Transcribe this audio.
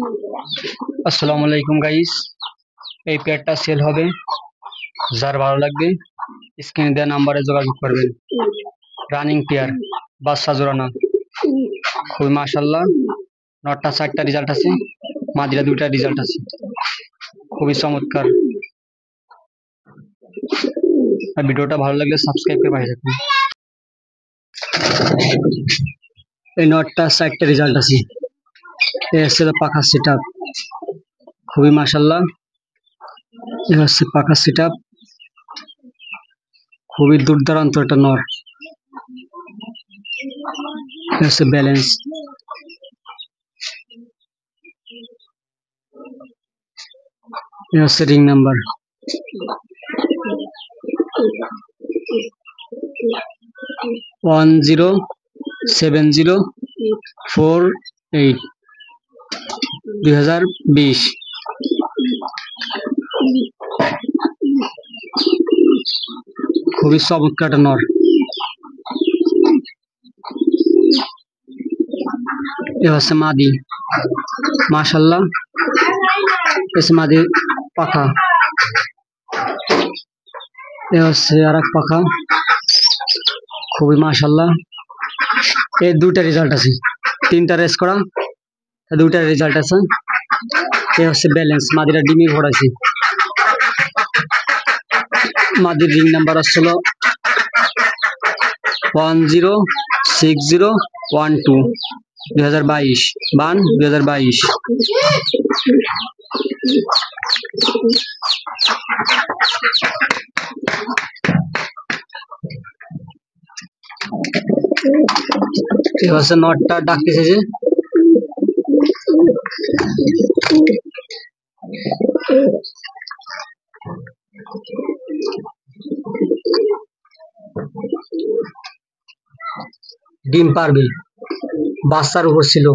আসসালামু আলাইকুম গাইস, এই পেয়ারটা সেল হবে। যার ভালো লাগবে স্ক্রিনে দেওয়া নাম্বারে যোগাযোগ করবেন। রানিং পেয়ার, বাচ্চা জোড়ানো, খুবই মাশাআল্লাহ। নটটা 4টা রেজাল্ট আছে, মাদিরা 2টা রেজাল্ট আছে, খুবই চমৎকার। আর ভিডিওটা ভালো লাগলে সাবস্ক্রাইব করে পাশে থাকুন। এই নটটা 4টা রেজাল্ট আছে, এই হচ্ছে পাখা সেট আপ, খুবই মাশাআল্লাহ। এই হচ্ছে পাখা সেট আপ, খুবই দুর্দান্ত একটা নর। এই হচ্ছে ব্যালেন্স, এই হচ্ছে রিং নাম্বার। ওয়ান 07048 2020। খুবই চমৎকার নর। এ হচ্ছে মাদি, মাশাআল্লাহ। এসে মাদি পাখা, এ হচ্ছে আর এক পাখা, খুবই মাশাআল্লাহ। এই 2টা রেজাল্ট আছে, 3টা রেস করা, 2টা রেজাল্ট আছে। এ হচ্ছে ব্যালেন্স, মাদিরা ডিমি ভরাইছে। মাদির রিং নাম্বার আসছিল 106012 2022 বান 2022। ঠিক আছে, নটটা ডাকতেছে যে ডিম পারবে, বাচ্চার উপর ছিল।